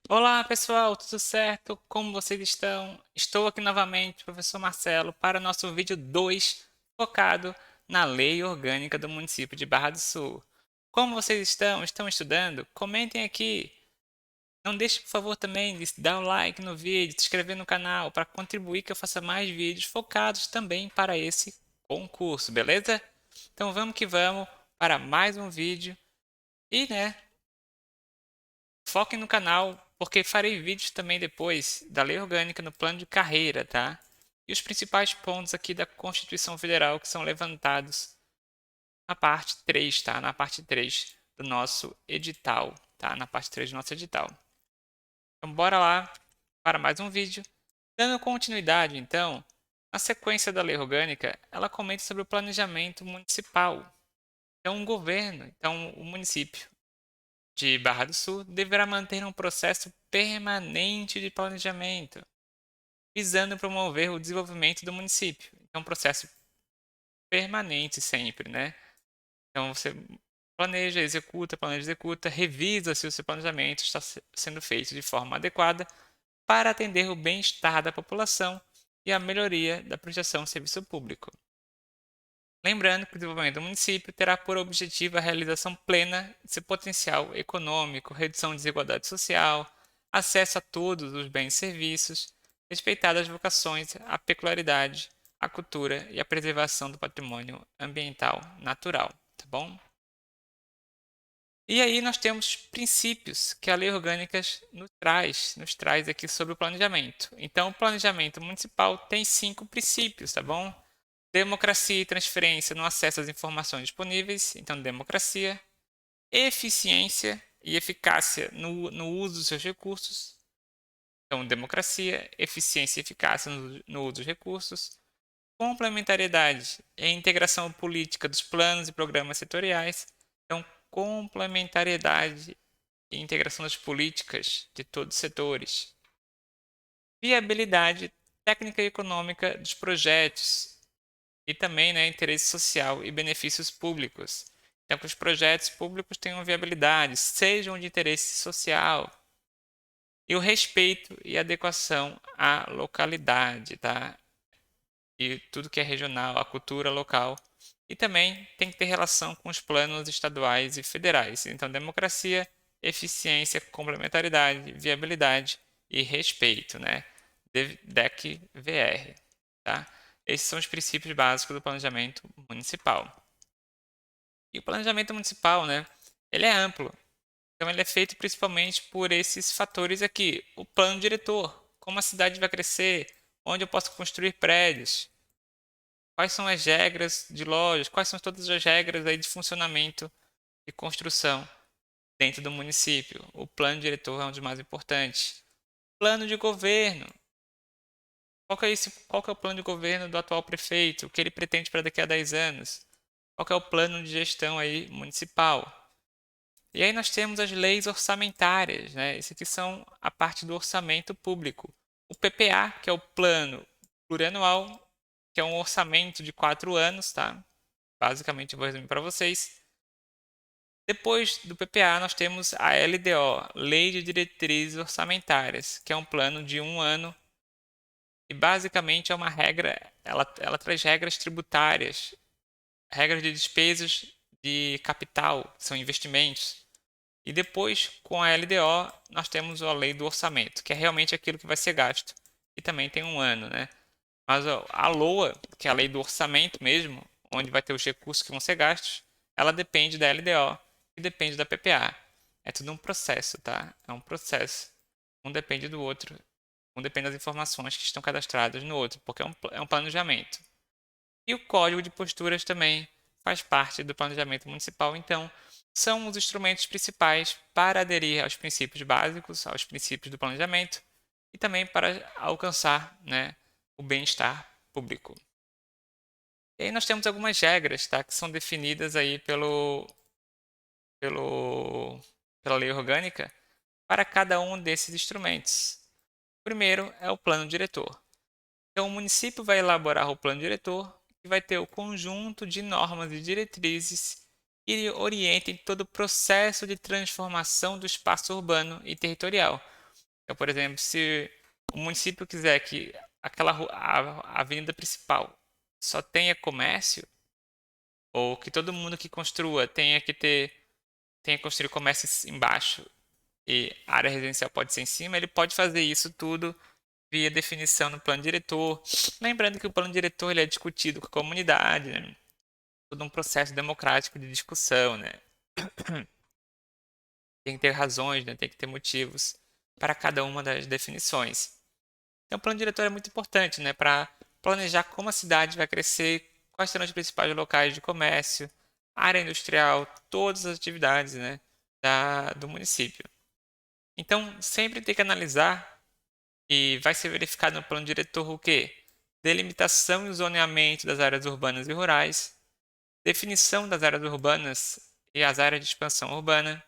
Olá pessoal, tudo certo? Como vocês estão? Estou aqui novamente, professor Marcelo, para nosso vídeo 2, focado na Lei Orgânica do município de Barra do Sul. Como vocês estão? Estão estudando? Comentem aqui. Não deixe, por favor, também de dar o like no vídeo, se inscrever no canal, para contribuir que eu faça mais vídeos focados também para esse concurso, beleza? Então vamos que vamos para mais um vídeo. E, né, foquem no canal, porque farei vídeos também depois da lei orgânica no plano de carreira, tá? E os principais pontos aqui da Constituição Federal que são levantados na parte 3, tá? Na parte 3 do nosso edital, tá? Na parte 3 do nosso edital. Então, bora lá para mais um vídeo. Dando continuidade, então, na sequência da lei orgânica, ela comenta sobre o planejamento municipal. Então, o governo, então, o município de Barra do Sul deverá manter um processo permanente de planejamento, visando promover o desenvolvimento do município. Então, um processo permanente sempre, né? Então, você planeja, executa, revisa se o seu planejamento está sendo feito de forma adequada para atender o bem-estar da população e a melhoria da prestação de serviço público. Lembrando que o desenvolvimento do município terá por objetivo a realização plena de seu potencial econômico, redução de desigualdade social, acesso a todos os bens e serviços, respeitadas as vocações, a peculiaridade, a cultura e a preservação do patrimônio ambiental natural, tá bom? E aí nós temos princípios que a lei orgânica nos traz aqui sobre o planejamento. Então, o planejamento municipal tem 5 princípios, tá bom? Democracia e transferência no acesso às informações disponíveis, então democracia. Eficiência e eficácia no uso dos seus recursos, então democracia, eficiência e eficácia no uso dos recursos. Complementariedade e a integração política dos planos e programas setoriais, então complementariedade e integração das políticas de todos os setores. Viabilidade técnica e econômica dos projetos, e também, né, interesse social e benefícios públicos. Então, que os projetos públicos tenham viabilidade, sejam de interesse social. E o respeito e adequação à localidade, tá? E tudo que é regional, a cultura local. E também tem que ter relação com os planos estaduais e federais. Então, democracia, eficiência, complementaridade, viabilidade e respeito, né? DEC-VR, tá? Esses são os princípios básicos do planejamento municipal. E o planejamento municipal, né, ele é amplo. Então ele é feito principalmente por esses fatores aqui. O plano diretor, como a cidade vai crescer, onde eu posso construir prédios, quais são as regras de lojas, quais são todas as regras aí de funcionamento e construção dentro do município. O plano diretor é um dos mais importantes. Plano de governo. Qual que é o plano de governo do atual prefeito? O que ele pretende para daqui a 10 anos? Qual que é o plano de gestão aí municipal? E aí nós temos as leis orçamentárias, né? Esse aqui são a parte do orçamento público. O PPA, que é o plano plurianual, que é um orçamento de 4 anos, tá? Basicamente, eu vou resumir para vocês. Depois do PPA, nós temos a LDO, Lei de Diretrizes Orçamentárias, que é um plano de 1 ano e basicamente é uma regra, ela traz regras tributárias, regras de despesas de capital, que são investimentos. E depois, com a LDO, nós temos a lei do orçamento, que é realmente aquilo que vai ser gasto. E também tem 1 ano, né? Mas a LOA, que é a lei do orçamento mesmo, onde vai ter os recursos que vão ser gastos, ela depende da LDO e depende da PPA. É tudo um processo, tá? É um processo. Um depende do outro. Um depende das informações que estão cadastradas no outro, porque é um planejamento. E o código de posturas também faz parte do planejamento municipal, então são os instrumentos principais para aderir aos princípios básicos, aos princípios do planejamento e também para alcançar, né, o bem-estar público. E aí nós temos algumas regras, tá, que são definidas aí pelo, pela lei orgânica para cada um desses instrumentos. O primeiro é o plano diretor. Então, o município vai elaborar o plano diretor, que vai ter o conjunto de normas e diretrizes que orientem todo o processo de transformação do espaço urbano e territorial. Então, por exemplo, se o município quiser que a avenida principal só tenha comércio, ou que todo mundo que construa tenha que construir comércio embaixo e a área residencial pode ser em cima, ele pode fazer isso tudo via definição no plano diretor. Lembrando que o plano diretor ele é discutido com a comunidade, né? Todo um processo democrático de discussão, né? Tem que ter razões, né? Tem que ter motivos para cada uma das definições. Então, o plano diretor é muito importante, né? Para planejar como a cidade vai crescer, quais serão os principais locais de comércio, área industrial, todas as atividades, né? Do município. Então, sempre tem que analisar e vai ser verificado no plano diretor o quê? Delimitação e zoneamento das áreas urbanas e rurais, definição das áreas urbanas e as áreas de expansão urbana,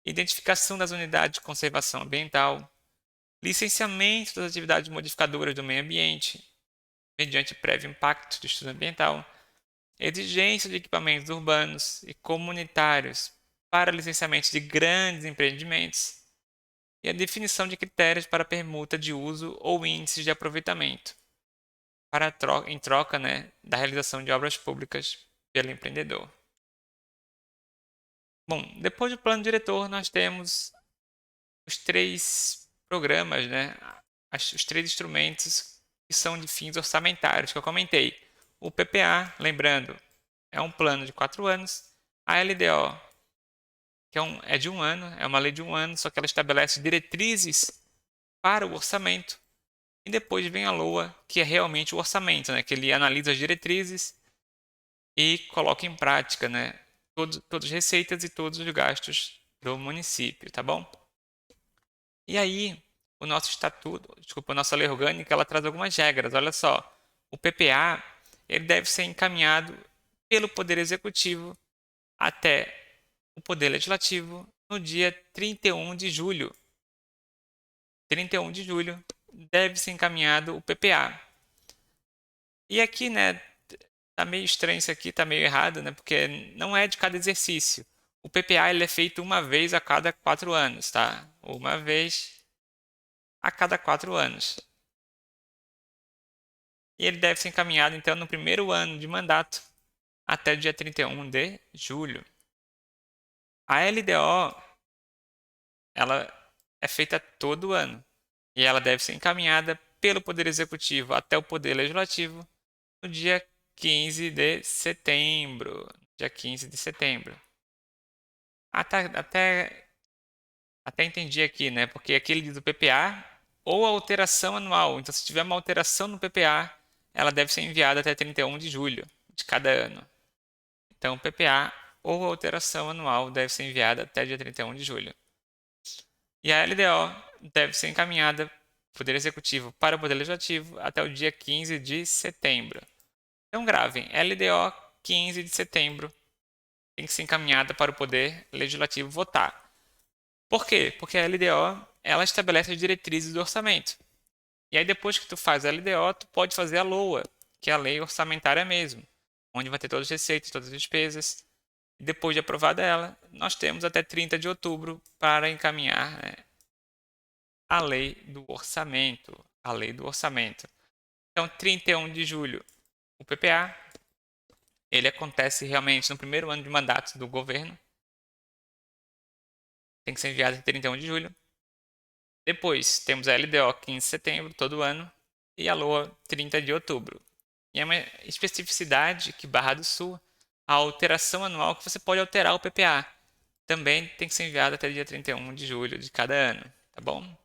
identificação das unidades de conservação ambiental, licenciamento das atividades modificadoras do meio ambiente, mediante prévio impacto de estudo ambiental, exigência de equipamentos urbanos e comunitários para licenciamento de grandes empreendimentos e a definição de critérios para permuta de uso ou índices de aproveitamento em troca, né, da realização de obras públicas pelo empreendedor. Bom, depois do plano diretor, nós temos os três programas, né, os três instrumentos que são de fins orçamentários que eu comentei. O PPA, lembrando, é um plano de 4 anos. A LDO, que é de 1 ano, é uma lei de 1 ano, só que ela estabelece diretrizes para o orçamento. E depois vem a LOA, que é realmente o orçamento, né, que ele analisa as diretrizes e coloca em prática, né, todas as receitas e todos os gastos do município, tá bom? E aí, o nosso estatuto, desculpa, a nossa lei orgânica, ela traz algumas regras. Olha só, o PPA, ele deve ser encaminhado pelo Poder Executivo até o Poder Legislativo no dia 31 de julho. 31 de julho deve ser encaminhado o PPA. E aqui, né, tá meio estranho isso aqui, tá meio errado, né, porque não é de cada exercício. O PPA ele é feito uma vez a cada 4 anos, tá? Uma vez a cada 4 anos. E ele deve ser encaminhado, então, no primeiro ano de mandato, até o dia 31 de julho. A LDO, ela é feita todo ano. E ela deve ser encaminhada pelo Poder Executivo até o Poder Legislativo no dia 15 de setembro. Dia 15 de setembro. Até entendi aqui, né? Porque aqui ele diz o PPA ou alteração anual. Então, se tiver uma alteração no PPA, ela deve ser enviada até 31 de julho de cada ano. Então, PPA ou alteração anual deve ser enviada até dia 31 de julho. E a LDO deve ser encaminhada do Poder Executivo para o Poder Legislativo até o dia 15 de setembro. Então, gravem, LDO 15 de setembro tem que ser encaminhada para o Poder Legislativo votar. Por quê? Porque a LDO ela estabelece as diretrizes do orçamento. E aí, depois que tu faz a LDO, tu pode fazer a LOA, que é a lei orçamentária mesmo, onde vai ter todas as receitas, todas as despesas. Depois de aprovada ela, nós temos até 30 de outubro para encaminhar, né, a lei do orçamento. A lei do orçamento. Então, 31 de julho, o PPA, ele acontece realmente no primeiro ano de mandato do governo. Tem que ser enviado até 31 de julho. Depois, temos a LDO 15 de setembro, todo ano, e a LOA 30 de outubro. E é uma especificidade que Barra do Sul, a alteração anual que você pode alterar o PPA. Também tem que ser enviado até dia 31 de julho de cada ano, tá bom?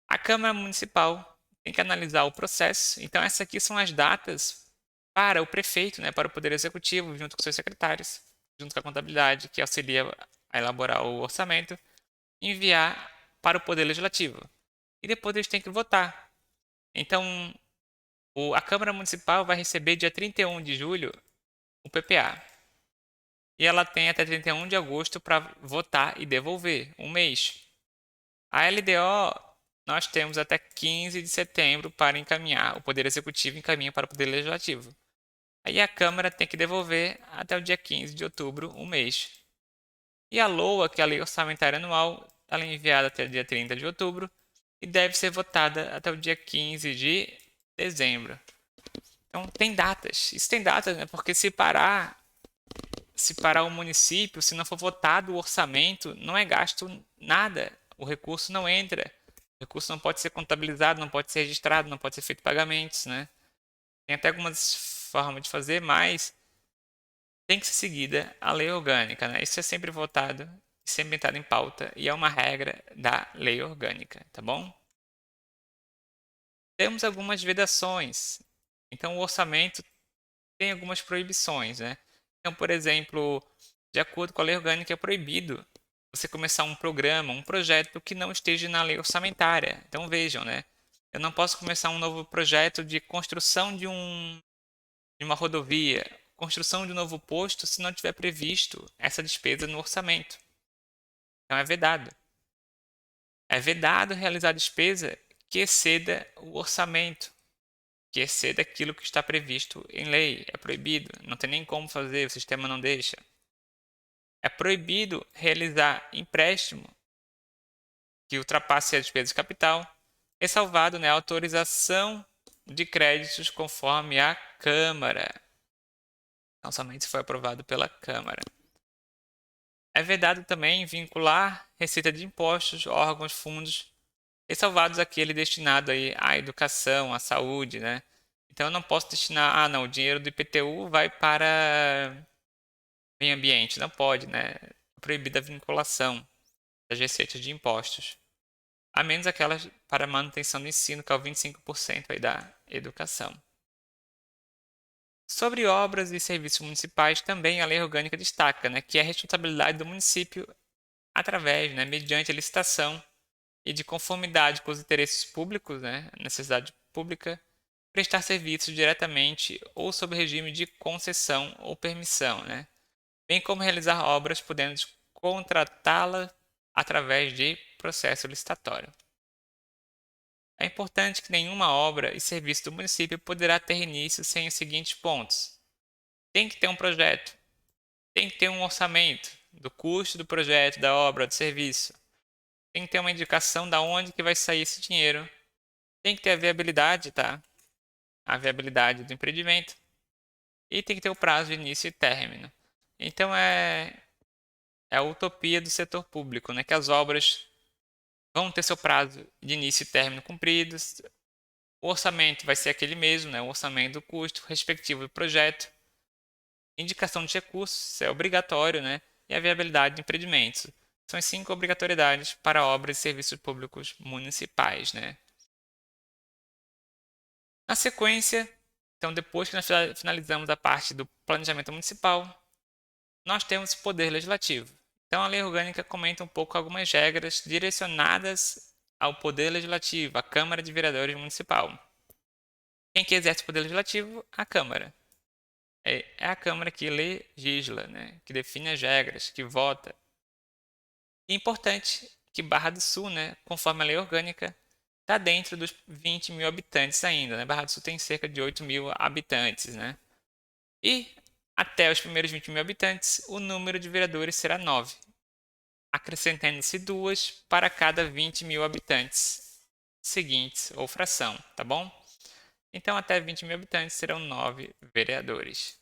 A Câmara Municipal tem que analisar o processo. Então, essas aqui são as datas para o prefeito, né, para o Poder Executivo, junto com seus secretários, junto com a contabilidade, que auxilia a elaborar o orçamento, enviar para o Poder Legislativo. E depois eles têm que votar. Então, a Câmara Municipal vai receber dia 31 de julho o PPA. E ela tem até 31 de agosto para votar e devolver, um mês. A LDO, nós temos até 15 de setembro para encaminhar. O Poder Executivo encaminha para o Poder Legislativo. Aí a Câmara tem que devolver até o dia 15 de outubro, um mês. E a LOA, que é a Lei Orçamentária Anual, ela é enviada até o dia 30 de outubro e deve ser votada até o dia 15 de dezembro. Então tem datas. Isso tem datas, né? Porque se parar o município, se não for votado o orçamento, não é gasto nada. O recurso não entra. O recurso não pode ser contabilizado, não pode ser registrado, não pode ser feito pagamentos, né? Tem até algumas formas de fazer, mas tem que ser seguida a lei orgânica, né? Isso é sempre votado, sempre entrado em pauta e é uma regra da lei orgânica, tá bom? Temos algumas vedações. Então, o orçamento tem algumas proibições, né? Então, por exemplo, de acordo com a lei orgânica, é proibido você começar um programa, um projeto que não esteja na lei orçamentária. Então, vejam, né? Eu não posso começar um novo projeto de construção de uma rodovia, construção de um novo posto, se não tiver previsto essa despesa no orçamento. Então, é vedado. É vedado realizar despesa que exceda o orçamento, que exceda aquilo que está previsto em lei. É proibido, não tem nem como fazer, o sistema não deixa. É proibido realizar empréstimo que ultrapasse a despesa de capital, ressalvado, né, a autorização de créditos conforme a Câmara. Então, somente se foi aprovado pela Câmara. É vedado também vincular receita de impostos, órgãos, fundos, ressalvados aquele destinado aí à educação, à saúde, né? Então eu não posso destinar, não, o dinheiro do IPTU vai para meio ambiente, não pode, né? É proibida a vinculação das receitas de impostos, a menos aquelas para manutenção do ensino, que é o 25% aí da educação. Sobre obras e serviços municipais, também a lei orgânica destaca, né, que é a responsabilidade do município através, né, mediante a licitação e de conformidade com os interesses públicos, né, necessidade pública, prestar serviços diretamente ou sob regime de concessão ou permissão, né, bem como realizar obras podendo contratá-la através de processo licitatório. É importante que nenhuma obra e serviço do município poderá ter início sem os seguintes pontos: tem que ter um projeto, tem que ter um orçamento do custo do projeto, da obra, do serviço, tem que ter uma indicação da onde que vai sair esse dinheiro, tem que ter a viabilidade, tá? A viabilidade do empreendimento e tem que ter o prazo de início e término. Então é a utopia do setor público, né? Que as obras vão ter seu prazo de início e término cumpridos, o orçamento vai ser aquele mesmo, né? O orçamento do custo respectivo do projeto, indicação de recursos, isso é obrigatório, né? E a viabilidade de empreendimentos. São as 5 obrigatoriedades para obras e serviços públicos municipais, né? Na sequência, então depois que nós finalizamos a parte do planejamento municipal, nós temos o poder legislativo. Então a lei orgânica comenta um pouco algumas regras direcionadas ao poder legislativo, à Câmara de Vereadores Municipal. Quem que exerce o poder legislativo? A Câmara. É a Câmara que legisla, né? Que define as regras, que vota. E é importante que Barra do Sul, né, conforme a lei orgânica, está dentro dos 20 mil habitantes ainda, né? Barra do Sul tem cerca de 8 mil habitantes, né? E até os primeiros 20 mil habitantes, o número de vereadores será 9, acrescentando-se 2 para cada 20 mil habitantes seguintes, ou fração, tá bom? Então, até 20 mil habitantes serão 9 vereadores.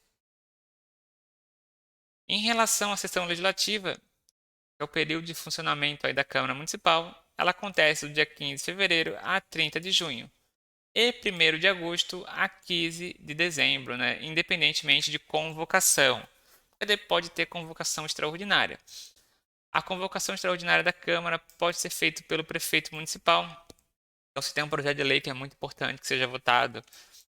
Em relação à sessão legislativa, que é o período de funcionamento aí da Câmara Municipal, ela acontece do dia 15 de fevereiro a 30 de junho e 1º de agosto a 15 de dezembro, né? Independentemente de convocação. Pode ter convocação extraordinária. A convocação extraordinária da Câmara pode ser feita pelo prefeito municipal. Então, se tem um projeto de lei que é muito importante que seja votado,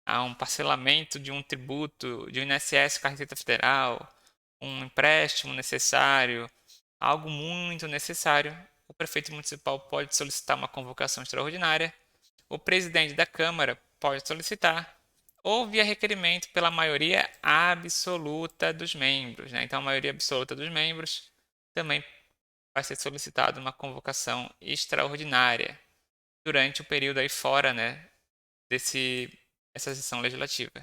há um parcelamento de um tributo, de um INSS com a Receita Federal, um empréstimo necessário, algo muito necessário, o prefeito municipal pode solicitar uma convocação extraordinária, o presidente da Câmara pode solicitar, ou via requerimento pela maioria absoluta dos membros, né? Então, a maioria absoluta dos membros também vai ser solicitada uma convocação extraordinária durante o período aí fora, né, essa sessão legislativa.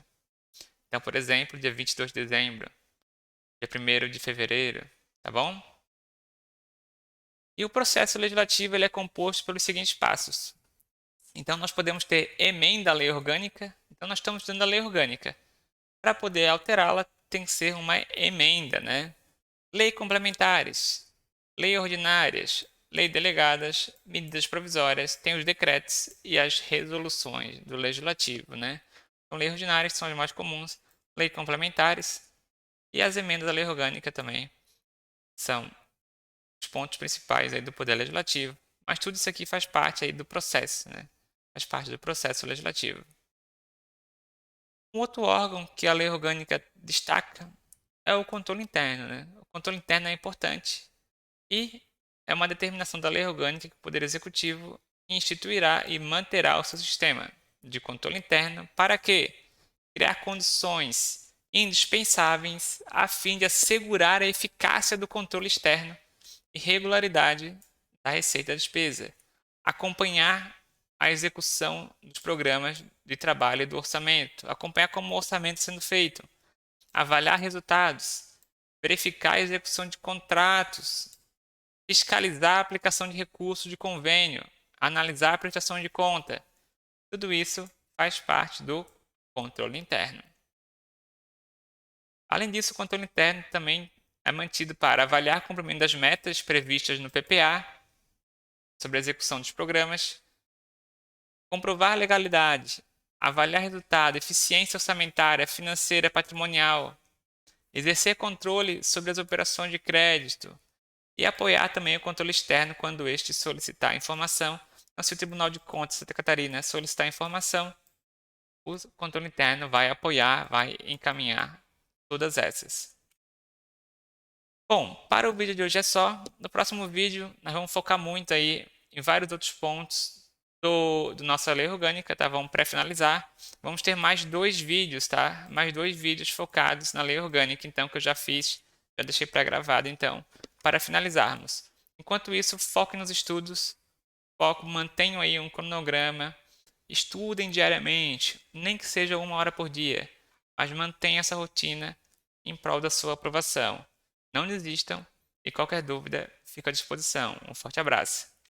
Então, por exemplo, dia 22 de dezembro, dia 1º de fevereiro, tá bom? E o processo legislativo ele é composto pelos seguintes passos. Então, nós podemos ter emenda à lei orgânica. Então, nós estamos dentro da lei orgânica. Para poder alterá-la, tem que ser uma emenda, né? Lei complementares, lei ordinárias, lei delegadas, medidas provisórias, tem os decretos e as resoluções do legislativo, né? Então, leis ordinárias são as mais comuns, lei complementares e as emendas à lei orgânica também são os pontos principais aí do poder legislativo. Mas tudo isso aqui faz parte aí do processo, né? Faz parte do processo legislativo. Um outro órgão que a lei orgânica destaca é o controle interno, né? O controle interno é importante e é uma determinação da lei orgânica que o Poder Executivo instituirá e manterá o seu sistema de controle interno para que criar condições indispensáveis a fim de assegurar a eficácia do controle externo e regularidade da receita e da despesa, acompanhar a execução dos programas de trabalho e do orçamento, acompanhar como o orçamento está sendo feito, avaliar resultados, verificar a execução de contratos, fiscalizar a aplicação de recursos de convênio, analisar a prestação de conta. Tudo isso faz parte do controle interno. Além disso, o controle interno também é mantido para avaliar o cumprimento das metas previstas no PPA, sobre a execução dos programas, comprovar a legalidade, avaliar resultado, eficiência orçamentária, financeira, patrimonial, exercer controle sobre as operações de crédito e apoiar também o controle externo quando este solicitar informação. Então, se o Tribunal de Contas de Santa Catarina solicitar informação, o controle interno vai apoiar, vai encaminhar todas essas. Bom, para o vídeo de hoje é só. No próximo vídeo, nós vamos focar muito aí em vários outros pontos do nossa lei orgânica, tá? Vamos pré-finalizar. Vamos ter mais 2 vídeos, tá? Mais 2 vídeos focados na lei orgânica, então, que eu já fiz, já deixei pré-gravado, então, para finalizarmos. Enquanto isso, foquem nos estudos, mantenham aí um cronograma, estudem diariamente, nem que seja 1 hora por dia, mas mantenham essa rotina em prol da sua aprovação. Não desistam e qualquer dúvida, fico à disposição. Um forte abraço.